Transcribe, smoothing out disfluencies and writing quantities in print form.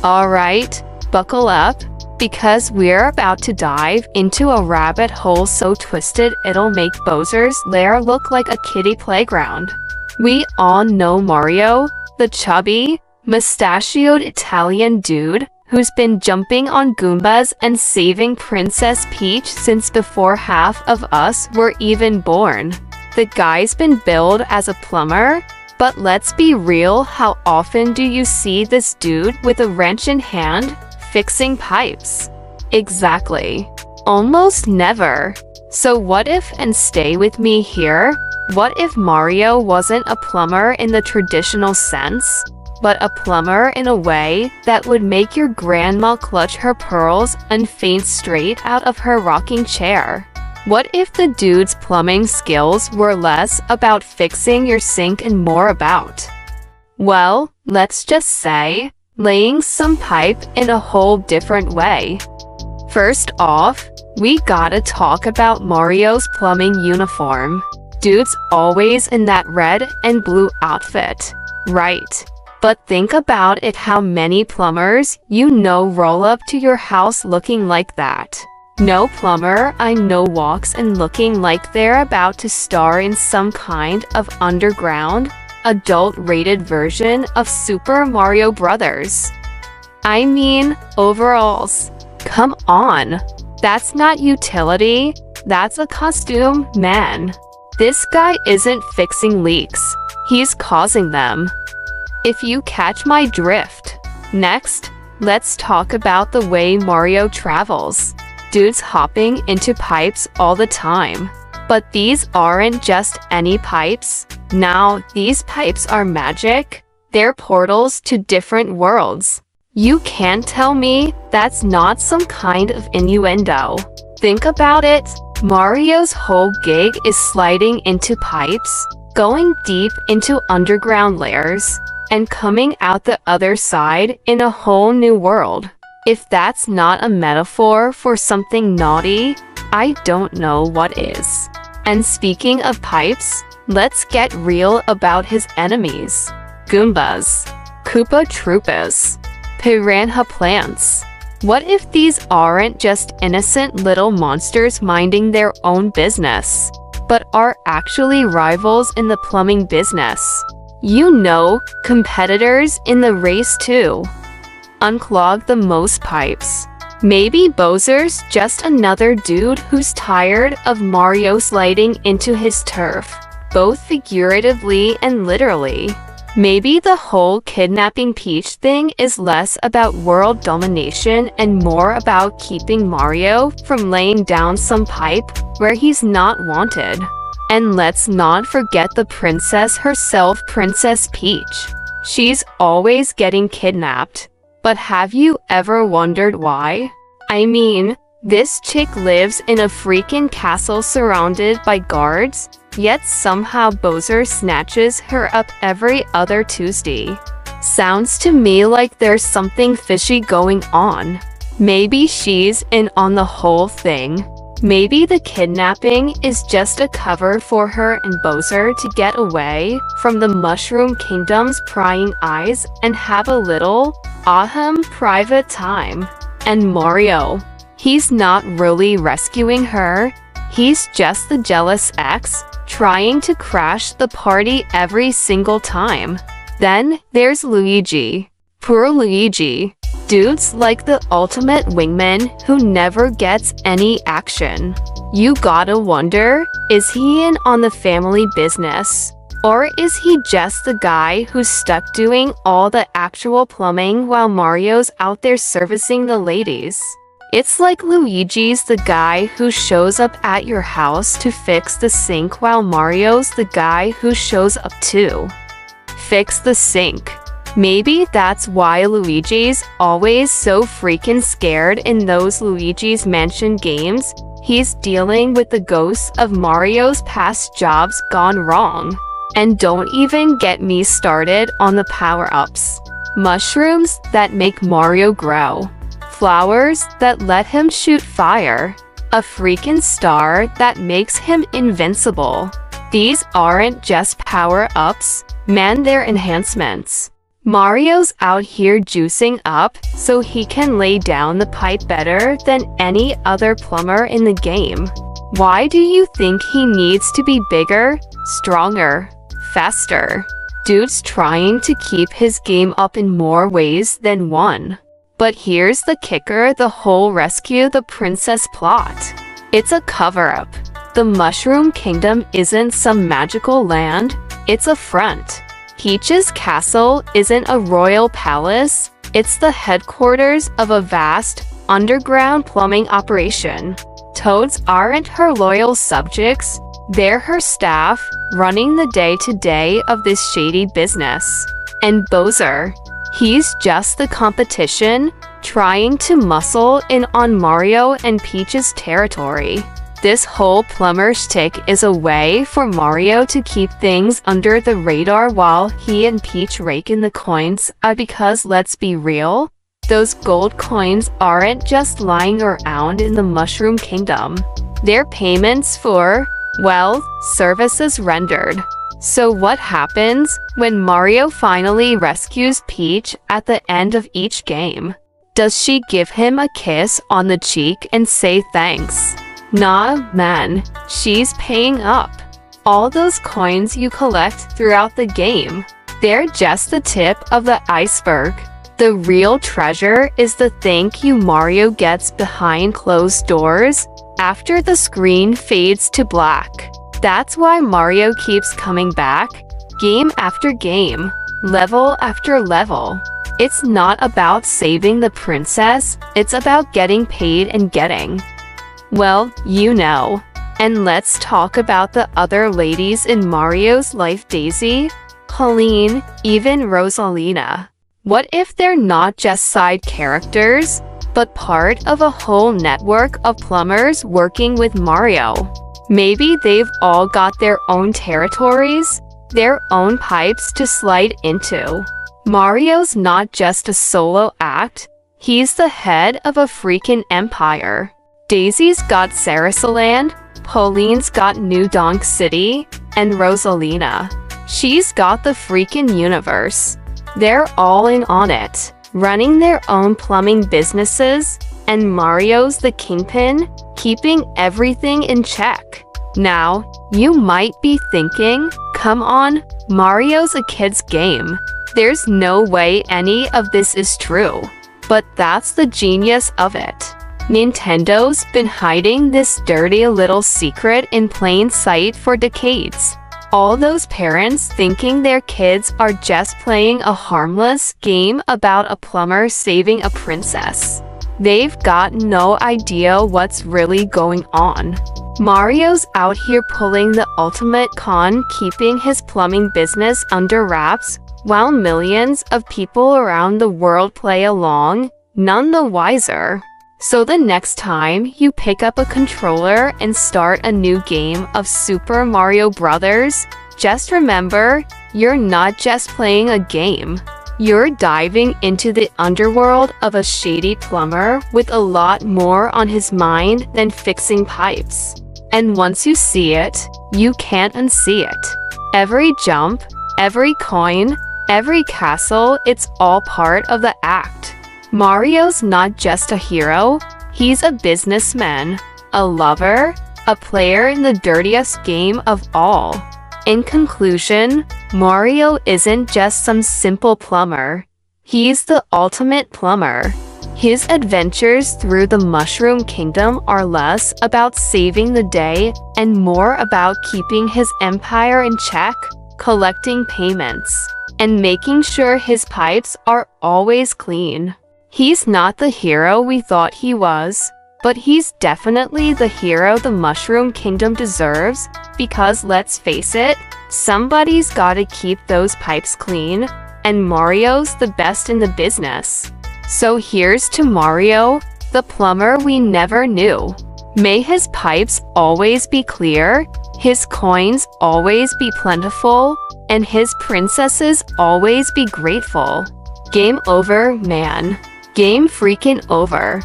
Alright, buckle up, because we're about to dive into a rabbit hole so twisted it'll make Bowser's lair look like a kiddie playground. We all know Mario, the chubby, mustachioed Italian dude who's been jumping on Goombas and saving Princess Peach since before half of us were even born. The guy's been billed as a plumber, but let's be real, how often do you see this dude with a wrench in hand, fixing pipes? Exactly. Almost never. So what if, and stay with me here, what if Mario wasn't a plumber in the traditional sense, but a plumber in a way that would make your grandma clutch her pearls and faint straight out of her rocking chair? What if the dude's plumbing skills were less about fixing your sink and more about, well, let's just say, laying some pipe in a whole different way? First off, we gotta talk about Mario's plumbing uniform. Dude's always in that red and blue outfit, right? But think about it, how many plumbers you know roll up to your house looking like that. No plumber I know walks in looking like they're about to star in some kind of underground, adult-rated version of Super Mario Bros. I mean, overalls. Come on. That's not utility, that's a costume, man. This guy isn't fixing leaks, he's causing them. If you catch my drift. Next, let's talk about the way Mario travels. Dude's hopping into pipes all the time. But these aren't just any pipes. Now, these pipes are magic. They're portals to different worlds. You can't tell me that's not some kind of innuendo. Think about it. Mario's whole gig is sliding into pipes, going deep into underground layers, and coming out the other side in a whole new world. If that's not a metaphor for something naughty, I don't know what is. And speaking of pipes, let's get real about his enemies. Goombas. Koopa Troopas. Piranha plants. What if these aren't just innocent little monsters minding their own business, but are actually rivals in the plumbing business? You know, competitors in the race too. Unclog the most pipes. Maybe Bowser's just another dude who's tired of Mario sliding into his turf, both figuratively and literally. Maybe the whole kidnapping Peach thing is less about world domination and more about keeping Mario from laying down some pipe where he's not wanted. And let's not forget the princess herself, Princess Peach. She's always getting kidnapped. But have you ever wondered why? I mean, this chick lives in a freaking castle surrounded by guards, yet somehow Bowser snatches her up every other Tuesday. Sounds to me like there's something fishy going on. Maybe she's in on the whole thing. Maybe the kidnapping is just a cover for her and Bowser to get away from the Mushroom Kingdom's prying eyes and have a little, private time. And Mario, he's not really rescuing her, he's just the jealous ex, trying to crash the party every single time. Then there's Luigi. Poor Luigi. Dude's like the ultimate wingman who never gets any action. You gotta wonder, is he in on the family business? Or is he just the guy who's stuck doing all the actual plumbing while Mario's out there servicing the ladies? It's like Luigi's the guy who shows up at your house to fix the sink while Mario's the guy who shows up to fix the sink. Maybe that's why Luigi's always so freaking scared in those Luigi's Mansion games. He's dealing with the ghosts of Mario's past jobs gone wrong. And don't even get me started on the power-ups. Mushrooms that make Mario grow. Flowers that let him shoot fire. A freaking star that makes him invincible. These aren't just power-ups, man, they're enhancements. Mario's out here juicing up so he can lay down the pipe better than any other plumber in the game. Why do you think he needs to be bigger, stronger, faster? Dude's trying to keep his game up in more ways than one. But here's the kicker: the whole rescue the princess plot. It's a cover-up. The Mushroom Kingdom isn't some magical land, it's a front. Peach's castle isn't a royal palace, it's the headquarters of a vast, underground plumbing operation. Toads aren't her loyal subjects, they're her staff, running the day-to-day of this shady business. And Bowser, he's just the competition, trying to muscle in on Mario and Peach's territory. This whole plumber shtick is a way for Mario to keep things under the radar while he and Peach rake in the coins, because let's be real, those gold coins aren't just lying around in the Mushroom Kingdom. They're payments for, well, services rendered. So what happens when Mario finally rescues Peach at the end of each game? Does she give him a kiss on the cheek and say thanks? Nah, man, she's paying up. All those coins you collect throughout the game, they're just the tip of the iceberg. The real treasure is the thank you Mario gets behind closed doors, after the screen fades to black. That's why Mario keeps coming back, game after game, level after level. It's not about saving the princess, it's about getting paid and getting, well, you know. And let's talk about the other ladies in Mario's life: Daisy, Pauline, even Rosalina. What if they're not just side characters, but part of a whole network of plumbers working with Mario? Maybe they've all got their own territories, their own pipes to slide into. Mario's not just a solo act, he's the head of a freaking empire. Daisy's got Sarasaland, Pauline's got New Donk City, and Rosalina, she's got the freaking universe. They're all in on it, running their own plumbing businesses, and Mario's the kingpin, keeping everything in check. Now, you might be thinking, come on, Mario's a kid's game. There's no way any of this is true. But that's the genius of it. Nintendo's been hiding this dirty little secret in plain sight for decades. All those parents thinking their kids are just playing a harmless game about a plumber saving a princess. They've got no idea what's really going on. Mario's out here pulling the ultimate con, keeping his plumbing business under wraps, while millions of people around the world play along, none the wiser. So the next time you pick up a controller and start a new game of Super Mario Bros., just remember, you're not just playing a game. You're diving into the underworld of a shady plumber with a lot more on his mind than fixing pipes. And once you see it, you can't unsee it. Every jump, every coin, every castle, it's all part of the act. Mario's not just a hero, he's a businessman, a lover, a player in the dirtiest game of all. In conclusion, Mario isn't just some simple plumber. He's the ultimate plumber. His adventures through the Mushroom Kingdom are less about saving the day and more about keeping his empire in check, collecting payments, and making sure his pipes are always clean. He's not the hero we thought he was, but he's definitely the hero the Mushroom Kingdom deserves, because let's face it, somebody's gotta keep those pipes clean, and Mario's the best in the business. So here's to Mario, the plumber we never knew. May his pipes always be clear, his coins always be plentiful, and his princesses always be grateful. Game over, man. Game freaking over.